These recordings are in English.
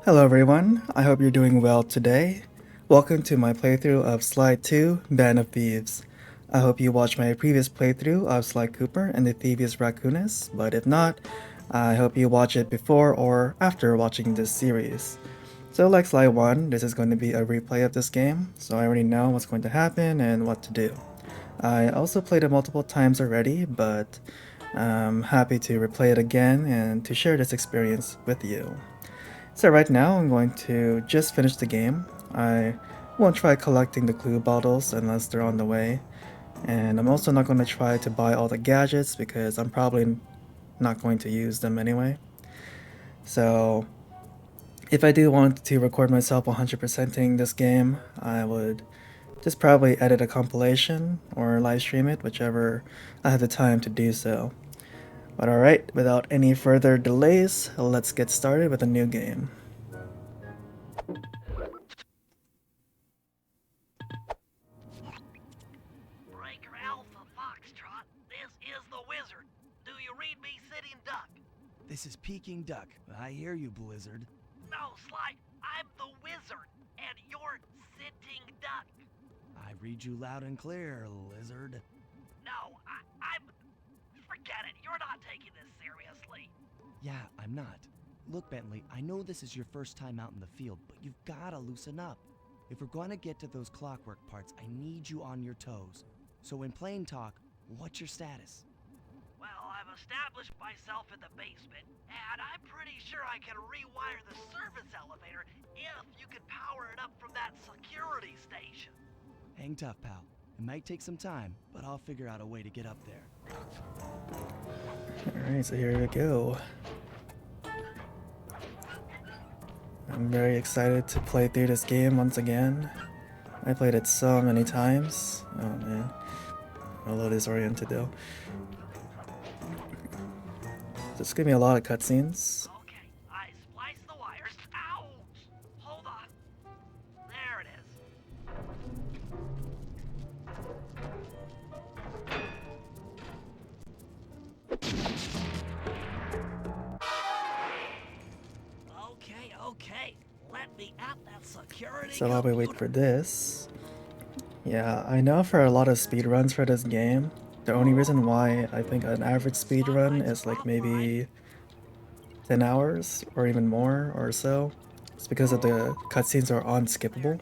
Hello everyone, I hope you're doing well today. Welcome to my playthrough of Sly 2, Band of Thieves. I hope you watched my previous playthrough of Sly Cooper and the Thievius Raccoonus, but if not, I hope you watch it before or after watching this series. So like Sly 1, this is going to be a replay of this game, so I already know what's going to happen and what to do. I also played it multiple times already, but I'm happy to replay it again and to share this experience with you. So right now I'm going to just finish the game. I won't try collecting the clue bottles unless they're on the way. And I'm also not going to try to buy all the gadgets because I'm probably not going to use them anyway. So if I do want to record myself 100%ing this game, I would just probably edit a compilation or live stream it, whichever I have the time to do so. But alright, without any further delays, let's get started with a new game. Breaker Alpha Foxtrot, this is the Wizard. Do you read me, Sitting Duck? This is Peking Duck. I hear you, Blizzard. No, Sly, I'm the Wizard, and you're Sitting Duck. I read you loud and clear, Lizard. No, I'm... Forget it, you're not taking this seriously. Yeah, I'm not. Look, Bentley, I know this is your first time out in the field, but you've gotta loosen up. If we're gonna get to those Clockwerk parts, I need you on your toes. So in plain talk, what's your status? Well, I've established myself in the basement, and I'm pretty sure I can rewire the service elevator if you can power it up from that security station. Hang tough, pal. It might take some time, but I'll figure out a way to get up there. Alright, so here we go. I'm very excited to play through this game once again. I played it so many times. Oh man, I'm a little disoriented though. There's gonna be a lot of cutscenes. Okay, I spliced the wires. Ouch! Hold on. There it is. Okay. Let me at that security. So while we wait for this, yeah, I know for a lot of speedruns for this game, the only reason why I think an average speedrun is like maybe 10 hours or even more or so, is because of the cutscenes are unskippable.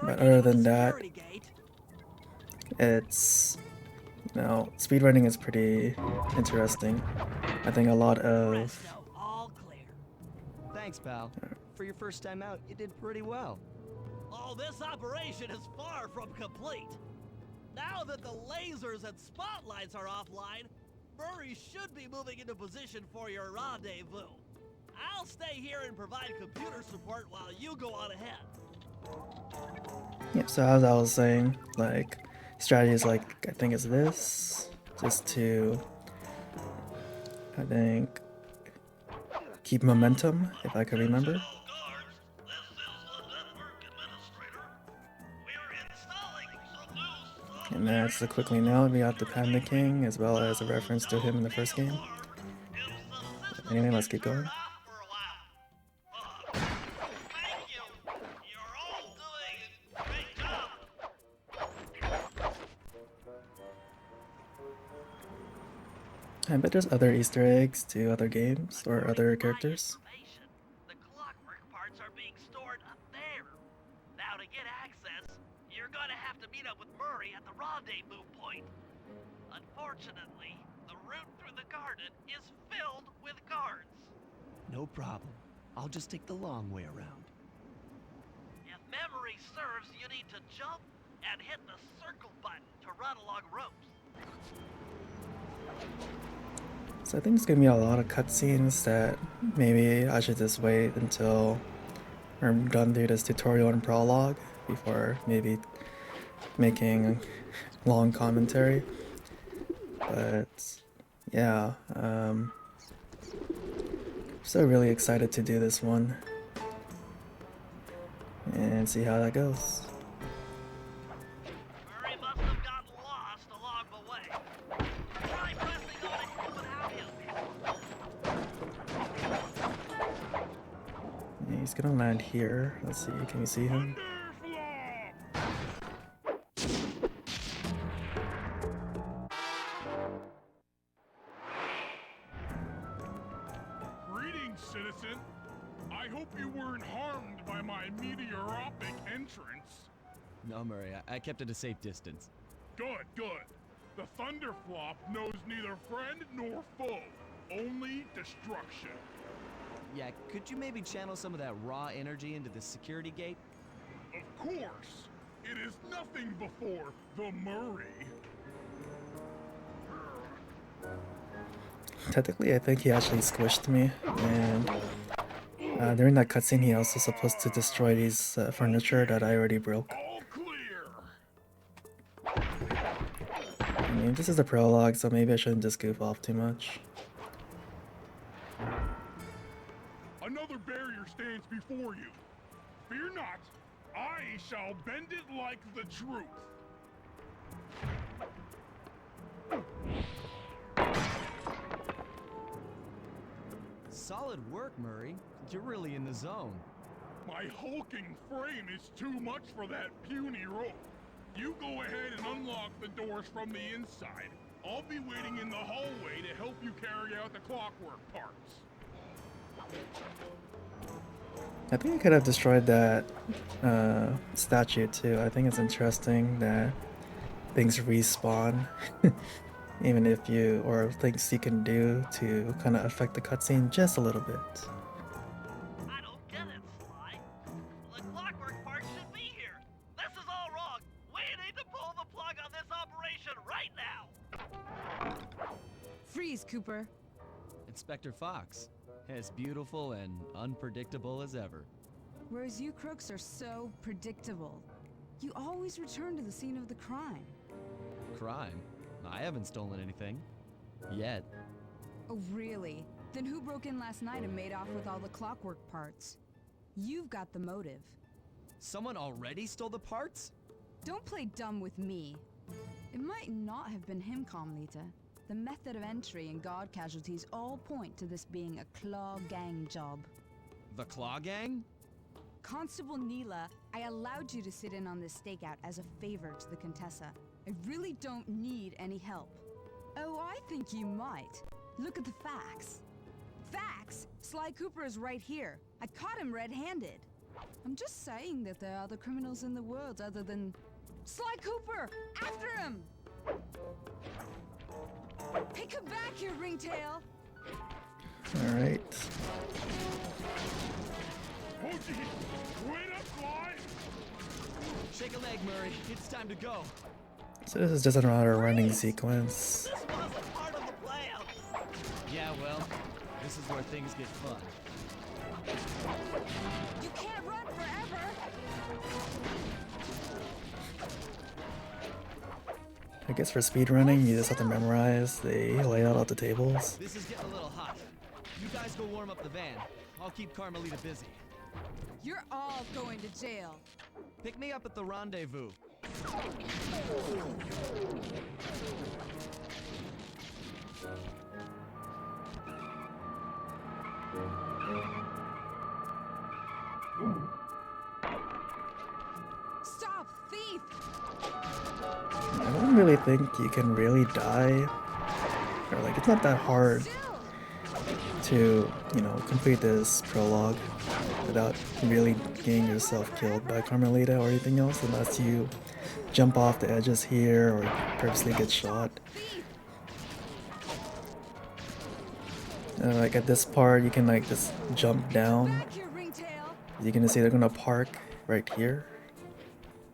But other than that, it's, you know, speedrunning is pretty interesting. I think a lot of... Thanks, pal. For your first time out, you did pretty well. Oh, this operation is far from complete. Now that the lasers and spotlights are offline, Murray should be moving into position for your rendezvous. I'll stay here and provide computer support while you go on ahead. Yeah, so as I was saying, like, strategy is like, I think it's this, just to, I think, keep momentum, if I can remember. And that's a quickly note, we got the panicking, as well as a reference to him in the first game. Anyway, let's keep going. I bet there's other Easter eggs to other games or other characters. The Clockwerk parts are being stored up there. Now to get access, you're gonna have to meet up with Murray at the rendezvous point. Unfortunately, the route through the garden is filled with guards. No problem. I'll just take the long way around. If memory serves, you need to jump and hit the circle button to run along ropes. So I think it's gonna be a lot of cutscenes that maybe I should just wait until I'm done through this tutorial and prologue before maybe making long commentary. But yeah, so really excited to do this one and see how that goes. Murray must have gotten lost along the way. Try pressing on it without him. He's gonna land here. Let's see, can we see him? Greetings, citizen. I hope you weren't harmed by my meteoropic entrance. No, Murray, I kept at a safe distance. Good, good. The Thunderflop knows neither friend nor foe, only destruction. Yeah, could you maybe channel some of that raw energy into the security gate? Of course. It is nothing before the Murray. Technically, I think he actually squished me, and during that cutscene, he also supposed to destroy these furniture that I already broke. All clear. I mean, this is the prologue, so maybe I shouldn't just goof off too much. Another barrier stands before you. Fear not, I shall bend it like the truth. Solid work, Murray. You're really in the zone. My hulking frame is too much for that puny rope. You go ahead and unlock the doors from the inside. I'll be waiting in the hallway to help you carry out the Clockwerk parts. I think I could have destroyed that statue too. I think it's interesting that things respawn, even if you, or things you can do to kind of affect the cutscene just a little bit. I don't get it, Sly. The Clockwerk part should be here. This is all wrong. We need to pull the plug on this operation right now. Freeze, Cooper. Inspector Fox. As beautiful and unpredictable as ever. Whereas you crooks are so predictable. You always return to the scene of the crime. Crime? I haven't stolen anything. Yet. Oh, really? Then who broke in last night and made off with all the Clockwerk parts? You've got the motive. Someone already stole the parts? Don't play dumb with me. It might not have been him, Carmelita. The method of entry and guard casualties all point to this being a Klaww Gang job. The Klaww Gang? Constable Neyla, I allowed you to sit in on this stakeout as a favor to the Contessa. I really don't need any help. Oh, I think you might. Look at the facts. Facts? Sly Cooper is right here. I caught him red-handed. I'm just saying that there are other criminals in the world other than... Sly Cooper! After him! Hey, come back here, Ringtail! Alright. Oh, gee. Wait up, Sly! Shake a leg, Murray. It's time to go. So this is just another running sequence. This wasn't part of the plan. Yeah, well, this is where things get fun. You can't run forever! I guess for speedrunning, you just have to memorize the layout of the tables. This is getting a little hot. You guys go warm up the van. I'll keep Carmelita busy. You're all going to jail. Pick me up at the rendezvous. Stop, thief! I don't really think you can really die. Or like, it's not that hard Still! to, you know, complete this prologue without really getting yourself killed by Carmelita or anything else, unless you jump off the edges here or purposely get shot. Thief! And like at this part, you can like just jump down. Back here, Ringtail! You can see they're gonna park right here.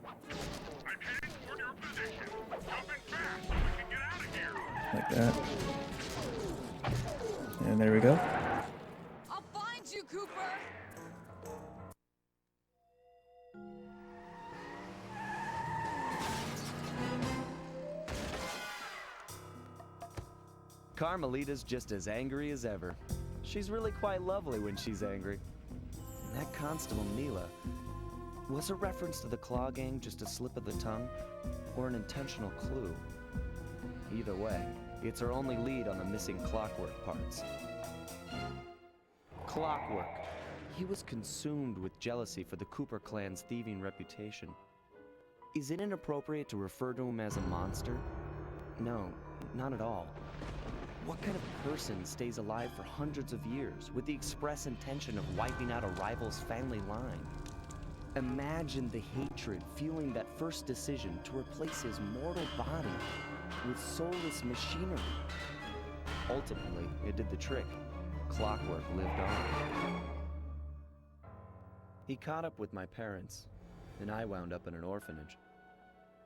I'm heading toward your position. Jumping fast so we can get out of here. Like that. And there we go. I'll find you, Cooper! Carmelita's just as angry as ever. She's really quite lovely when she's angry. And that Constable Neyla, was a reference to the Klaww Gang just a slip of the tongue, or an intentional clue? Either way, it's our only lead on the missing Clockwerk parts. Clockwerk, He was consumed with jealousy for the Cooper clan's thieving reputation. Is it inappropriate to refer to him as a monster? No, not at all. What kind of person stays alive for hundreds of years with the express intention of wiping out a rival's family line? Imagine the hatred fueling that first decision to replace his mortal body with soulless machinery. Ultimately, it did the trick. Clockwerk lived on. He caught up with my parents, and I wound up in an orphanage.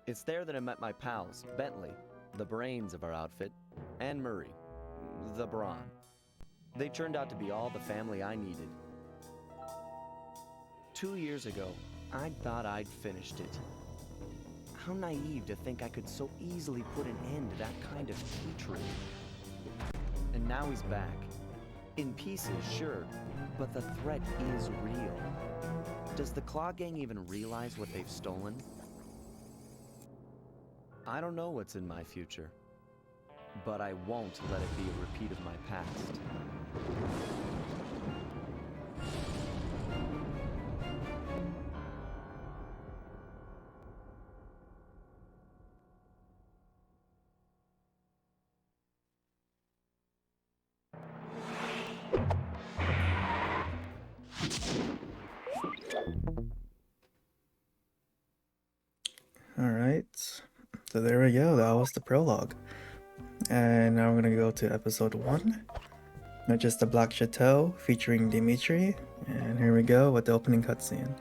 It's there that I met my pals, Bentley, the brains of our outfit, and Murray, the brawn. They turned out to be all the family I needed. 2 years ago, I thought I'd finished it. How naive to think I could so easily put an end to that kind of hatred. And now he's back. In pieces, sure, but the threat is real. Does the Klaww Gang even realize what they've stolen? I don't know what's in my future, but I won't let it be a repeat of my past. Alright, so there we go, that was the prologue. And now we're gonna go to episode 1, which is the Black Chateau featuring Dimitri. And here we go with the opening cutscene.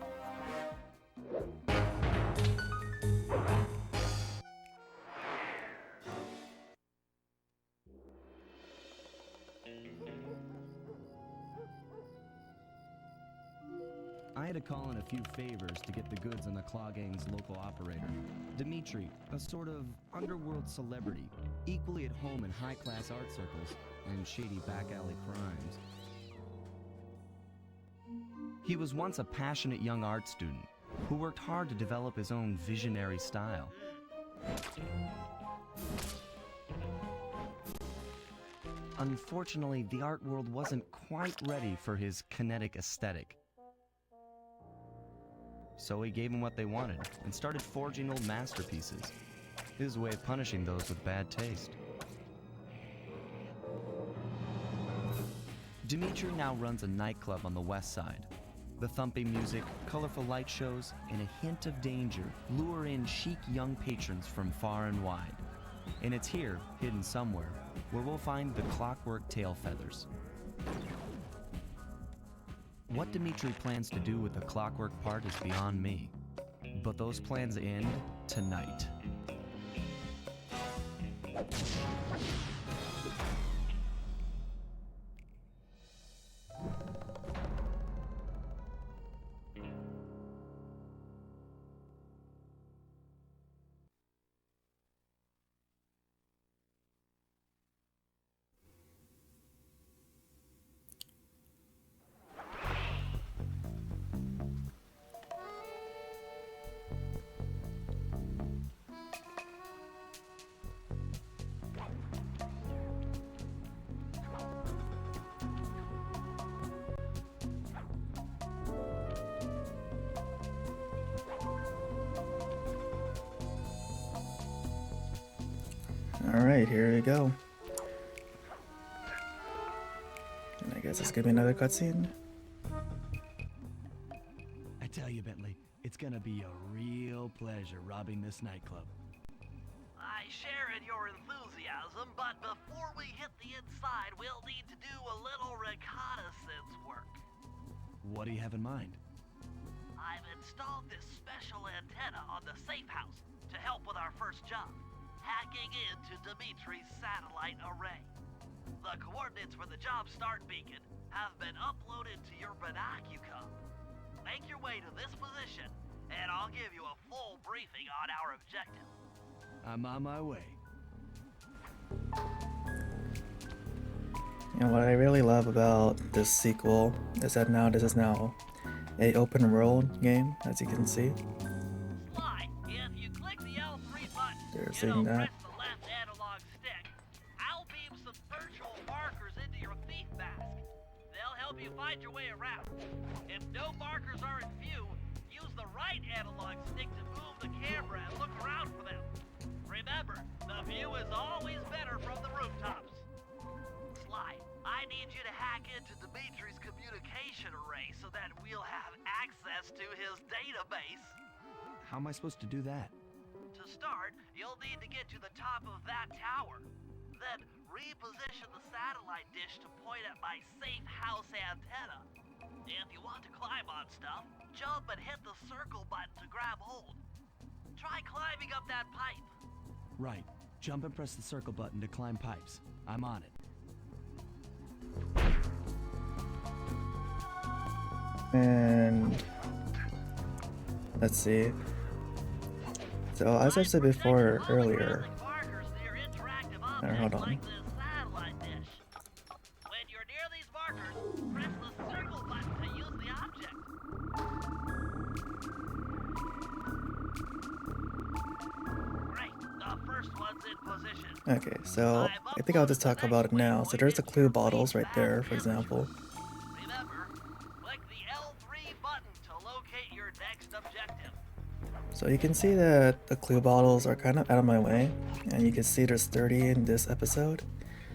I had to call in a few favors to get the goods on the Klaww Gang's local operator. Dimitri, a sort of underworld celebrity, equally at home in high-class art circles and shady back-alley crimes. He was once a passionate young art student who worked hard to develop his own visionary style. Unfortunately, the art world wasn't quite ready for his kinetic aesthetic. So he gave them what they wanted and started forging old masterpieces. His way of punishing those with bad taste. Dimitri now runs a nightclub on the west side. The thumping music, colorful light shows, and a hint of danger lure in chic young patrons from far and wide. And it's here, hidden somewhere, where we'll find the Clockwerk tail feathers. What Dimitri plans to do with the Clockwerk part is beyond me. But those plans end tonight. Alright, here we go. And I guess it's gonna be another cutscene. I tell you, Bentley, it's gonna be a real pleasure robbing this nightclub. I share in your enthusiasm, but before we hit the inside, we'll need to do a little reconnaissance work. What do you have in mind? I've installed this special antenna on the safe house to help with our first job, hacking into Dimitri's satellite array. The coordinates for the job start beacon have been uploaded to your binocucom. Make your way to this position, and I'll give you a full briefing on our objective. I'm on my way. And what I really love about this sequel is that now this is now a open world game, as you can see. Sly, if you click the L3 button, They're saying that. press the left analog stick, I'll beam some virtual markers into your thief mask. They'll help you find find your way around. If no markers are in view, use the right analog stick to move the camera and look around for them. Remember, the view is always better from the rooftops. Sly, I need you to hack into Dimitri's communication array so that we'll have access to his database. How am I supposed to do that? To start, you'll need to get to the top of that tower. Then reposition the satellite dish to point at my safe house antenna. If you want to climb on stuff, jump and hit the circle button to grab hold. Try climbing up that pipe. Right. Jump and press the circle button to climb pipes. I'm on it. And let's see. So as I said before earlier, hold on. When you're near these markers, press the circle button to use the object. Great, the first one's in position. Okay, so I think I'll just talk about it now. So there's the clue bottles right there, for example. Remember, click the L3 button to locate your next objective. So you can see that the clue bottles are kind of out of my way, and you can see there's 30 in this episode.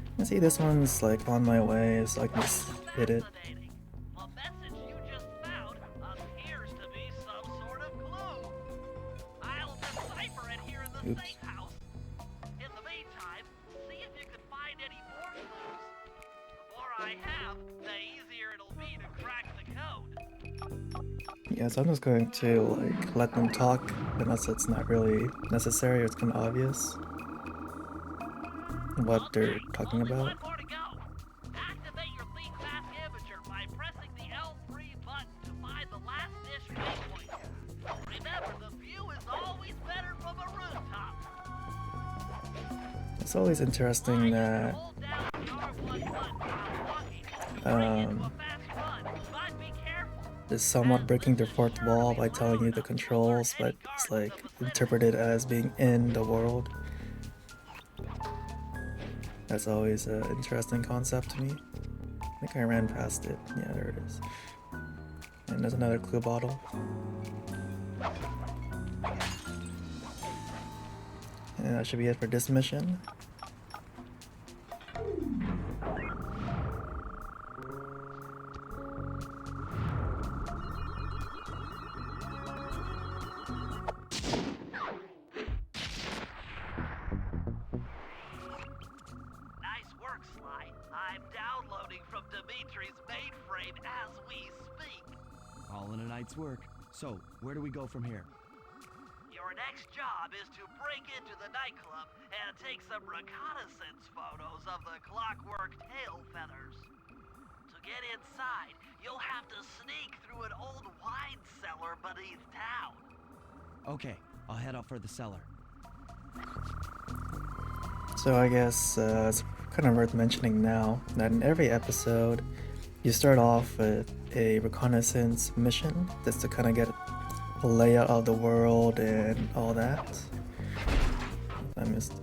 You can see this one's like on my way, so I can just hit it. Fascinating. The message you just found appears to be some sort of clue. I'll decipher it here in the safe house. In the meantime, see if you can find any more clues. The more I have, the easier it'll be to crack the code. Yeah, so I'm just going to like let them talk, unless it's not really necessary or it's kind of obvious what they're talking Only about. one more to go. Activate your Think Fast Amateur by pressing the L3 button to find the last dish waypoint. Remember, the view is always better from a rooftop. It's always interesting that Hold down the R1 button while walking. Bring it to a fast run, but be careful. is somewhat breaking the fourth wall by telling you the controls, but it's like interpreted as being in the world. That's always an interesting concept to me. I think I ran past it. Yeah, there it is. And there's another clue bottle. And that should be it for this mission. Nice work, Sly. I'm downloading from Dimitri's mainframe as we speak. All in a night's work. So, where do we go from here? Your next job is to break into the nightclub and take some reconnaissance photos of the Clockwerk tail feathers. To get inside, you'll have to sneak through an old wine cellar beneath town. Okay, I'll head out for the cellar. So I guess it's kind of worth mentioning now that in every episode, you start off with a reconnaissance mission just to kind of get a layout of the world and all that. I missed.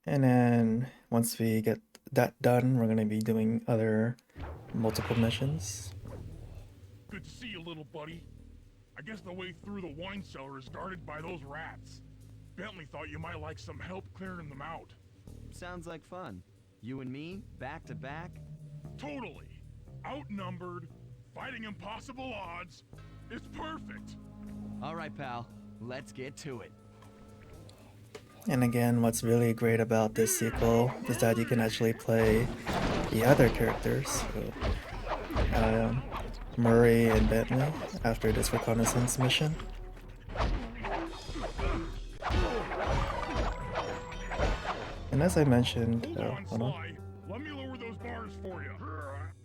And then once we get that done, we're going to be doing other multiple missions. Good to see you, little buddy. I guess the way through the wine cellar is guarded by those rats. Bentley thought you might like some help clearing them out. Sounds like fun. You and me, back to back? Totally. Outnumbered, fighting impossible odds. It's perfect. All right, pal. Let's get to it. And again, what's really great about this sequel is that you can actually play the other characters. So, Murray and Bentley after this reconnaissance mission. And as I mentioned, Hold on, Sly. Let me lower those bars for you.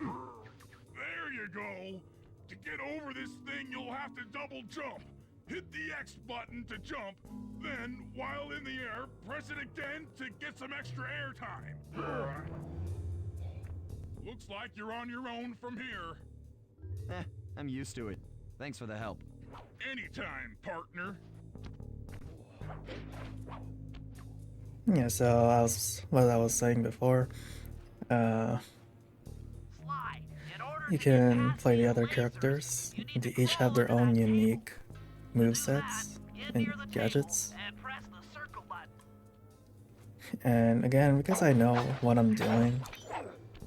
There you go. To get over this thing, you'll have to double jump. Hit the X button to jump, then, while in the air, press it again to get some extra air time. Looks like you're on your own from here. I'm used to it. Thanks for the help. Anytime, partner. Yeah, so what I was saying before, uh, Sly, in order you to get can past play the these other lasers, characters. you need They to each crawl have their under own that unique table. To do that, movesets get and near the gadgets. table and press the circle button. And again, because I know what I'm doing,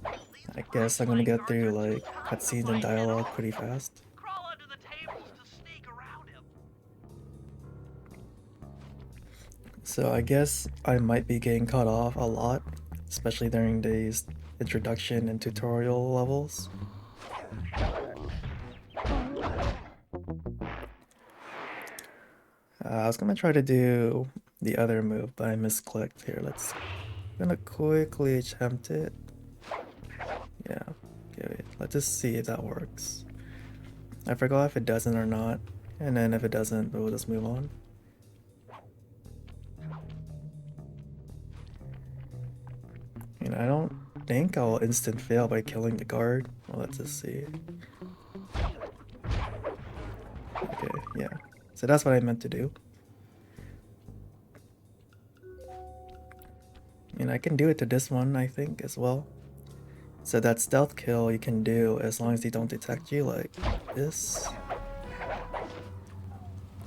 These I guess I'm gonna flashlight get guards through are too like tough to cutscenes and fight dialogue head-on. pretty fast. Crawl under the tables to sneak around him. So I guess I might be getting cut off a lot, especially during these introduction and tutorial levels. I was gonna try to do the other move, but I misclicked. Here, I'm gonna quickly attempt it. Yeah, okay, wait, let's just see if that works. I forgot if it doesn't or not, and then if it doesn't, we'll just move on. I don't think I'll instant fail by killing the guard. Well, let's just see. Okay, yeah. So that's what I meant to do. And I can do it to this one, I think, as well. So that stealth kill you can do as long as they don't detect you, like this.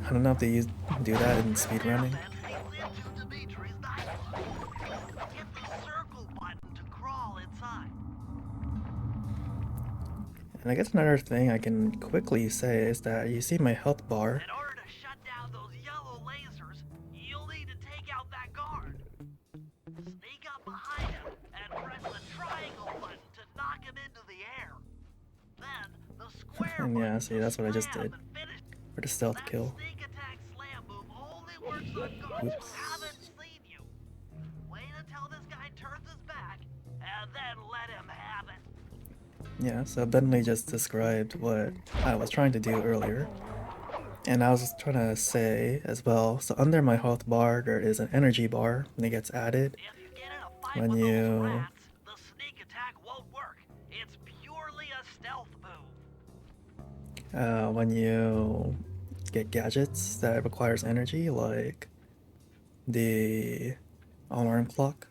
I don't know if they do that in speedrunning. Into Dimitri's nightclub. Hit the circle button to crawl inside. And I guess another thing I can quickly say is that you see my health bar. In order to shut down those yellow lasers, you'll need to take out that guard. Sneak up behind him and press the triangle button to knock him into the air. Then the square And yeah, button see, to that's what I just slam did and finish. for the stealth That kill. sneak attack slam move only works on guards Oops. who haven't seen you. Wait until this guy turns his back, and then let him have it. Yeah, so Bentley just described what I was trying to do earlier. And I was trying to say as well, so under my health bar there is an energy bar and it gets added If you get in a fight when with those you rats, the sneak attack won't work. It's purely a stealth move. when you get gadgets that requires energy, like the alarm clock.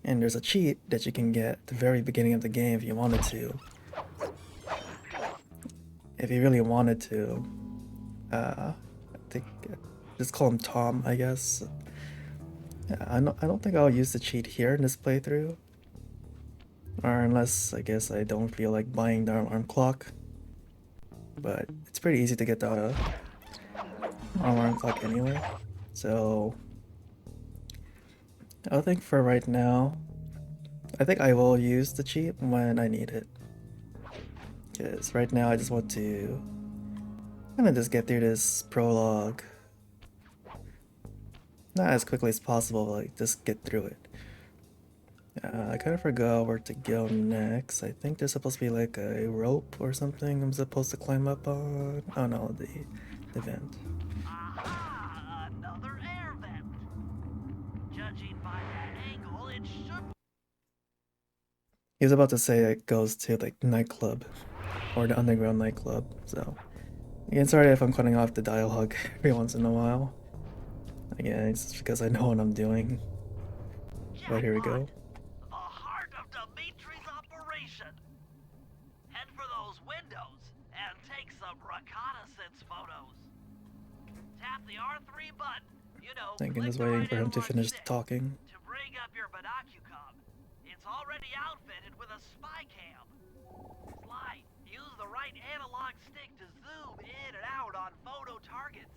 And there's a cheat that you can get at the very beginning of the game if you wanted to. If you really wanted to, I think just call him Tom, I guess. I don't think I'll use the cheat here in this playthrough, or unless I guess I don't feel like buying the alarm clock. But it's pretty easy to get the alarm clock anyway, so I think for right now, I think I will use the cheat when I need it. Because right now I just want to kind of just get through this prologue. Not as quickly as possible, like just get through it. I kind of forgot where to go next. I think there's supposed to be like a rope or something I'm supposed to climb up on. Oh no, the vent. Aha! Another air vent. Judging by that angle, it should. He was about to say it goes to like nightclub or the underground nightclub. So again, sorry if I'm cutting off the dialogue every once in a while. Again, it's just because I know what I'm doing. But here we go. The heart of Dimitri's operation. Head for those windows and take some reconnaissance photos. Tap the R3 button, Thinking click is the waiting right for him to analog finish stick talking. to bring up your binocucom. It's already outfitted with a spy cam. Sly, use the right analog stick to zoom in and out on photo targets.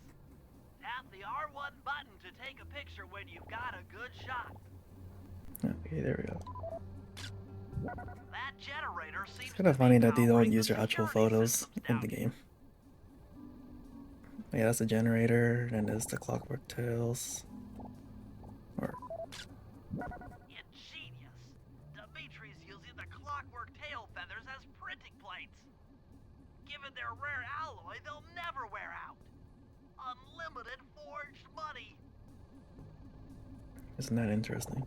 Tap the R1 button to take a picture when you've got a good shot. Okay, there we go. That generator seems It's kind of to be funny that they don't powering use the your actual security photos systems in down the here. game. Yeah, that's the generator, and there's the Clockwerk tails. Or Ingenious. Dimitri's using the Clockwerk tail feathers as printing plates. Given their rare alloy, they'll never wear out. Unlimited forged money. isn't that interesting?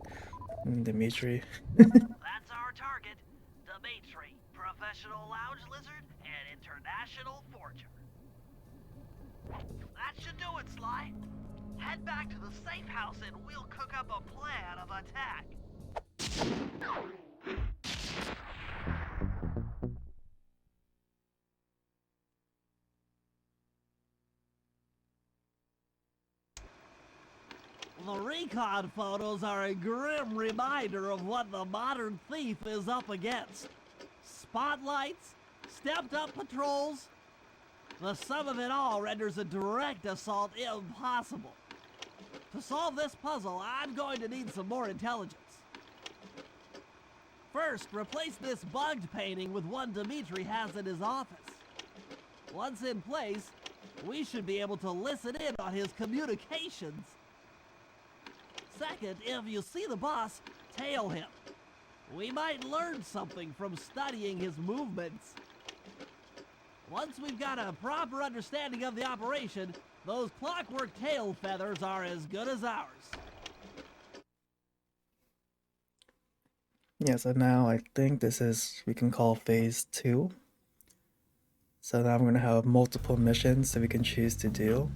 Dimitri. That's our target. Dimitri, professional lounge lizard and international forger. That should do it, Sly. Head back to the safe house and we'll cook up a plan of attack. The recon photos are a grim reminder of what the modern thief is up against. Spotlights, stepped-up patrols. The sum of it all renders a direct assault impossible. To solve this puzzle, I'm going to need some more intelligence. First, replace this bugged painting with one Dimitri has in his office. Once in place, we should be able to listen in on his communications. Second, if you see the boss, tail him. We might learn something from studying his movements. Once we've got a proper understanding of the operation, those Clockwerk tail feathers are as good as ours. Yeah, so now I think this is, we can call phase 2. So now I'm going to have multiple missions that we can choose to do.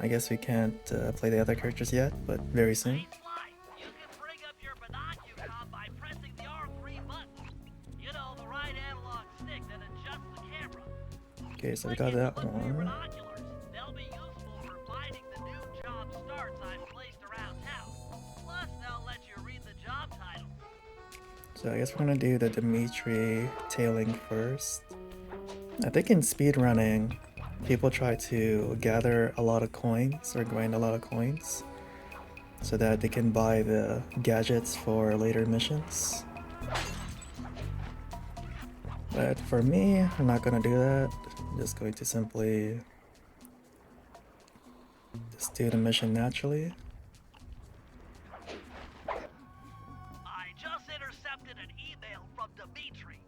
I guess we can't play the other characters yet, but very soon. Hey, Sly, you can bring up your binocular by pressing the R3 button. You know, the right analog stick that adjusts the camera. Okay, so we got that Look for your one. binoculars. They'll be useful for finding the new job starts I've placed around town. Plus, they'll let you read the job title. So I guess we're going to do the Dimitri tailing first. I think in speedrunning, people try to gather a lot of coins or grind a lot of coins so that they can buy the gadgets for later missions. But for me, I'm not gonna do that. I'm just going to simply just do the mission naturally. I just intercepted an email from Dimitri.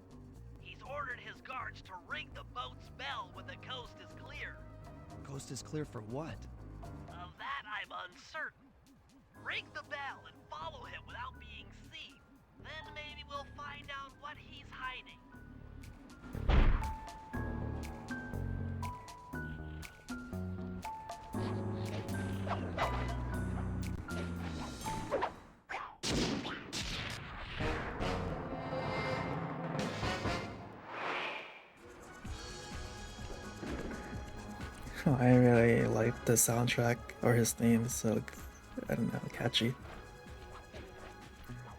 He's ordered his guards to ring the boat's bell when the coast is clear. Coast is clear for what? Of that I'm uncertain. Ring the bell and follow him without being seen. Then maybe we'll find out what he's hiding. I really like the soundtrack, or his theme is so, I don't know, catchy.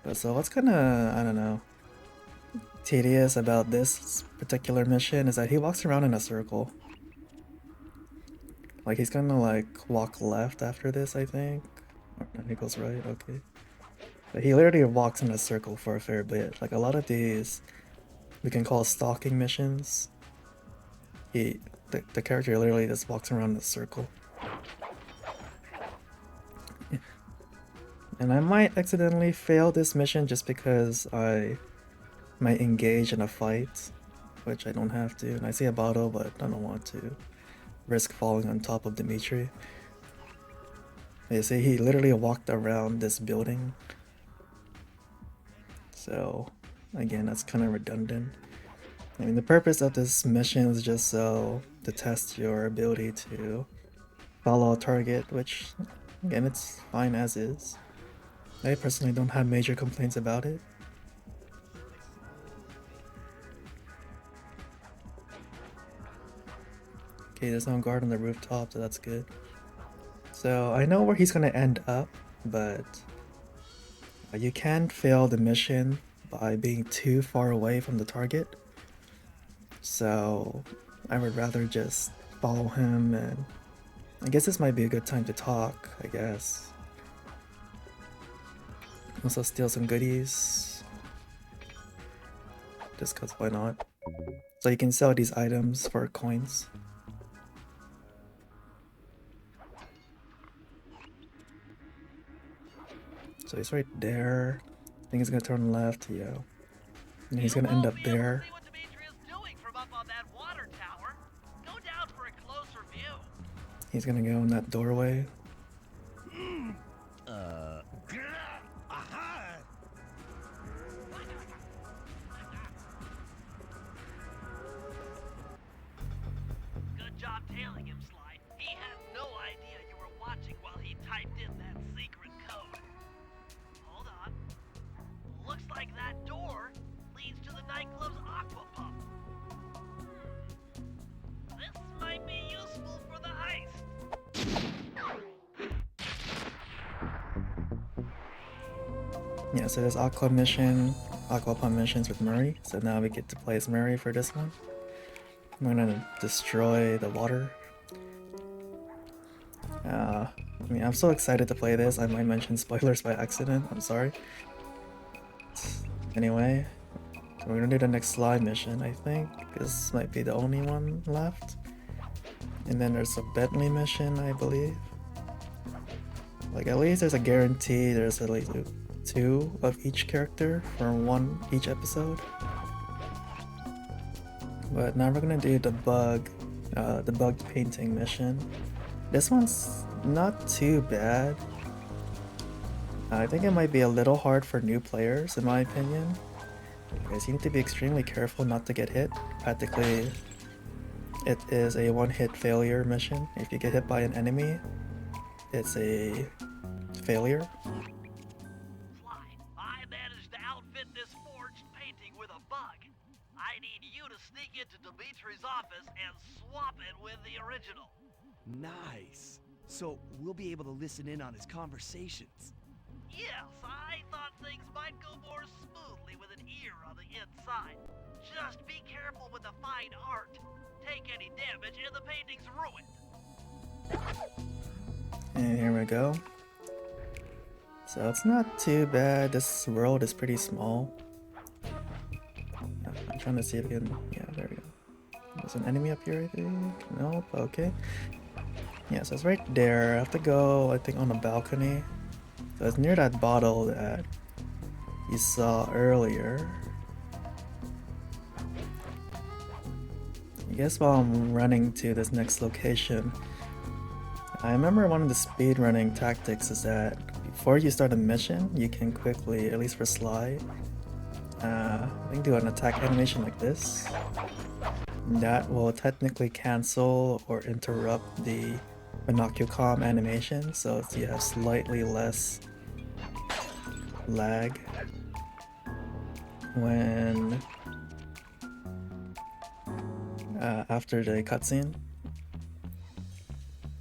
But so what's kinda, I don't know, tedious about this particular mission is that he walks around in a circle. Like he's gonna like walk left after this, I think. Or no, he goes right, okay. But he literally walks in a circle for a fair bit. Like a lot of these we can call stalking missions. The character literally just walks around in a circle. And I might accidentally fail this mission just because I might engage in a fight, which I don't have to. And I see a bottle, but I don't want to risk falling on top of Dimitri. You see, he literally walked around this building. So, again, that's kind of redundant. I mean, the purpose of this mission is just so to test your ability to follow a target, which, again, it's fine as is. I personally don't have major complaints about it. Okay, there's no guard on the rooftop, so that's good. So I know where he's gonna end up, but you can fail the mission by being too far away from the target. So I would rather just follow him, and I guess this might be a good time to talk, I guess. Also steal some goodies. Just cause why not? So you can sell these items for coins. So he's right there. I think he's gonna turn left, yeah. And he's gonna end up there. See what Dimitri is doing from up on that water tower. Go down for a closer view. He's gonna go in that doorway. Good job tailing him, Sly. He had no idea you were watching while he typed in that secret code. Hold on. Looks like that Yeah, so there's Aqua Pump missions with Murray. So now we get to play as Murray for this one. I'm gonna destroy the water. I mean, I'm so excited to play this. I might mention spoilers by accident. I'm sorry. Anyway, so we're gonna do the next Sly mission. I think this might be the only one left. And then there's a Bentley mission, I believe. Like, at least there's a guarantee there's at least 2 of each character for each episode. But now we're gonna do the bug painting mission. This one's not too bad. I think it might be a little hard for new players in my opinion, because you need to be extremely careful not to get hit. Practically, it is a one-hit failure mission. If you get hit by an enemy, it's a failure. Sly, I managed to outfit this forged painting with a bug. I need you to sneak into Dimitri's office and swap it with the original. Nice. So we'll be able to listen in on his conversations. Yes, I thought things might go more smoothly with an ear on the inside. Just be careful with the fine art. Take any damage and the painting's ruined. And here we go. So it's not too bad. This world is pretty small. I'm trying to see if I can... Yeah, there we go. There's an enemy up here, I think. Nope, okay. Yeah, so it's right there. I have to go, I think, on the balcony. So it's near that bottle that you saw earlier. I guess while I'm running to this next location, I remember one of the speedrunning tactics is that before you start a mission, you can quickly, at least for Sly, I think do an attack animation like this. That will technically cancel or interrupt the binoculcom animation, so you have slightly less lag when after the cutscene.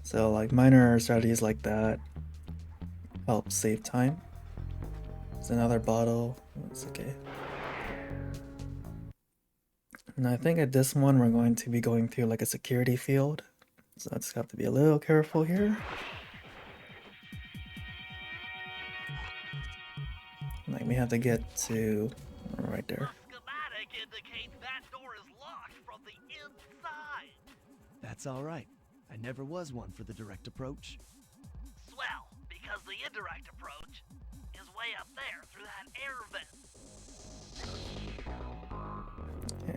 So like minor strategies like that help save time. It's another bottle. It's okay. And I think at this one we're going to be going through like a security field. So I just have to be a little careful here. Like we have to get to right there. The schematic indicates that door is locked from the inside. That's all right. I never was one for the direct approach. Swell, because the indirect approach is way up there through that air vent.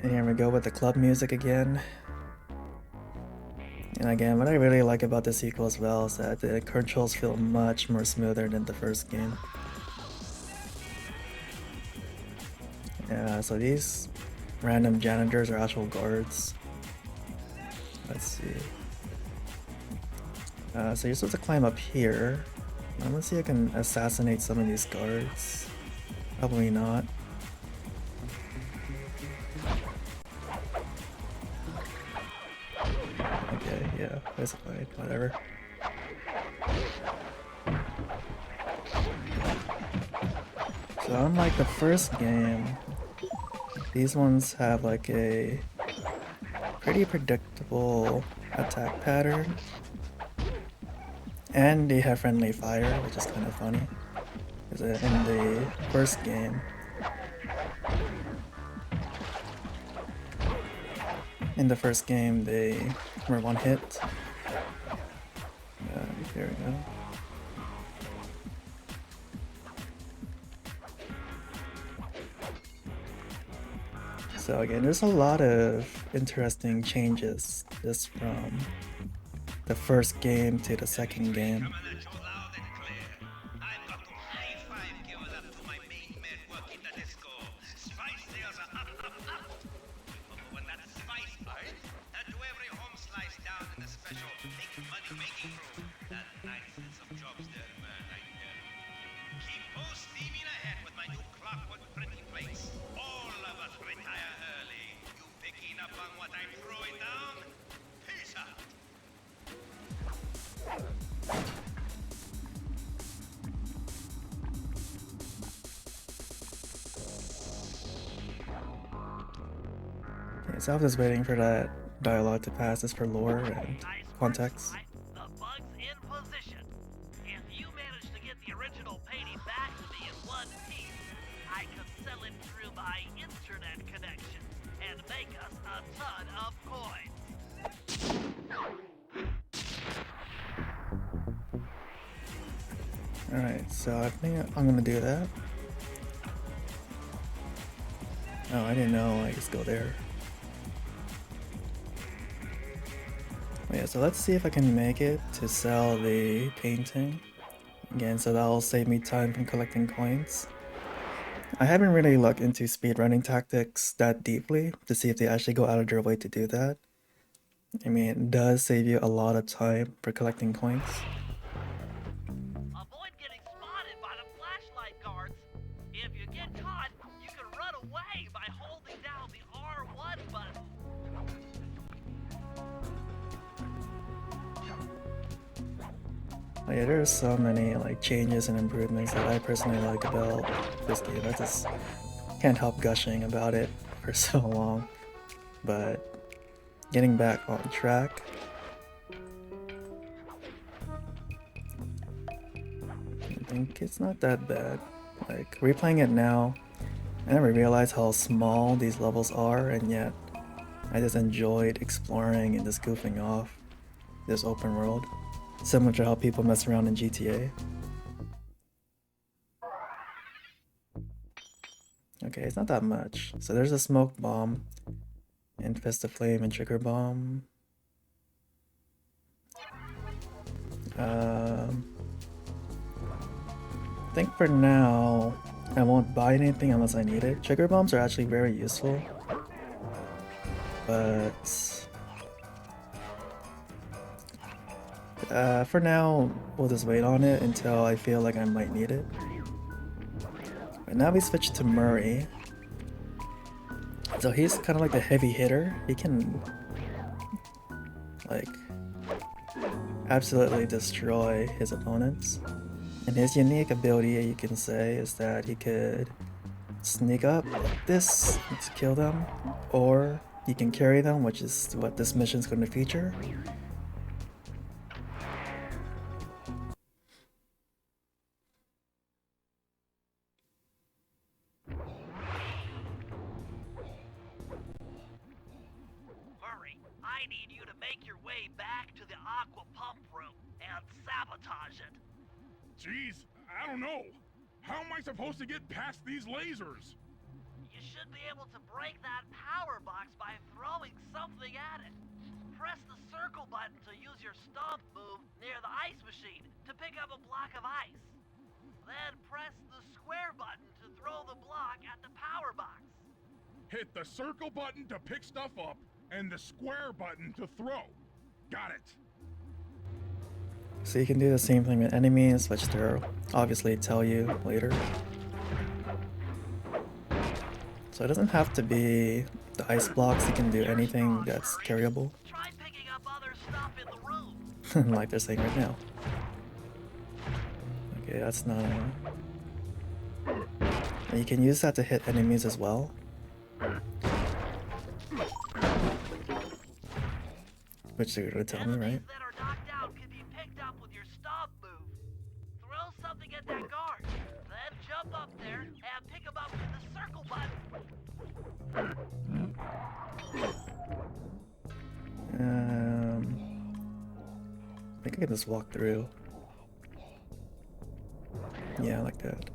And here we go with the club music again. And again, what I really like about the sequel as well is that the controls feel much more smoother than the first game. Yeah, so these random janitors are actual guards. Let's see. So you're supposed to climb up here. I'm gonna see if I can assassinate some of these guards. Probably not. Okay, yeah, that's fine, whatever. So unlike the first game, these ones have like a pretty predictable attack pattern. And they have friendly fire, which is kind of funny. Because in the first game, they were one hit. There we go. So again, there's a lot of interesting changes just from the first game to the second game. Okay, so I was just waiting for that dialogue to pass just for lore and context. The bug's in position. If you manage to get the original painting back to me in one piece, I could sell it through my internet connection and make us a ton of coins. Alright, so I think I'm gonna do that. Oh, I didn't know I just go there. Yeah, so let's see if I can make it to sell the painting. Again, so that'll save me time from collecting coins. I haven't really looked into speedrunning tactics that deeply to see if they actually go out of their way to do that. I mean, it does save you a lot of time for collecting coins. Avoid getting spotted by the flashlight guards. If you get caught, you can run away by holding down the R1 button. Oh yeah, there's so many like changes and improvements that I personally like about this game. I just can't help gushing about it for so long. But getting back on track. I think it's not that bad. Like replaying it now, I never realized how small these levels are, and yet I just enjoyed exploring and just goofing off this open world. Similar to how people mess around in GTA. Okay, it's not that much. So there's a smoke bomb, infest of flame, and trigger bomb. I think for now, I won't buy anything unless I need it. Trigger bombs are actually very useful, but for now, we'll just wait on it until I feel like I might need it. But now we switch to Murray. So he's kind of like the heavy hitter. He can like absolutely destroy his opponents. And his unique ability, you can say, is that he could sneak up like this to kill them, or he can carry them, which is what this mission's going to feature. I need you to make your way back to the aqua pump room and sabotage it. Jeez, I don't know. How am I supposed to get past these lasers? You should be able to break that power box by throwing something at it. Press the circle button to use your stomp move near the ice machine to pick up a block of ice. Then press the square button to throw the block at the power box. Hit the circle button to pick stuff up and the square button to throw. Got it. So you can do the same thing with enemies, which they'll obviously tell you later. So it doesn't have to be the ice blocks, you can do anything that's carryable. Try picking up other stuff in the room. Like they're saying right now. Okay, that's not... You can use that to hit enemies as well. Which they're gonna tell me, right? That are knocked out can be picked up with your stomp move. Throw something at that guard, then jump up there and pick him up with the circle button. I think I can just walk through. Yeah, I like that.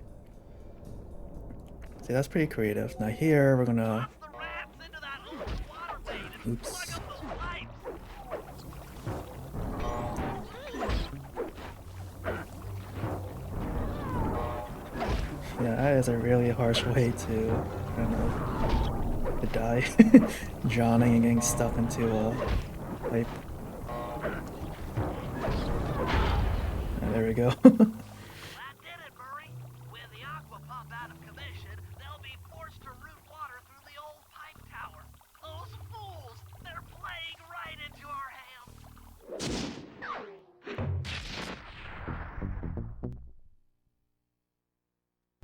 See, that's pretty creative. Now here, we're gonna... Toss the rats into that open water main and Oops. plug up those pipes. Yeah, that is a really harsh way to, I don't know, to die. Drowning and getting stuck into a pipe. And there we go. That did it, Murray. With the aqua pump out of commission, they'll be forced to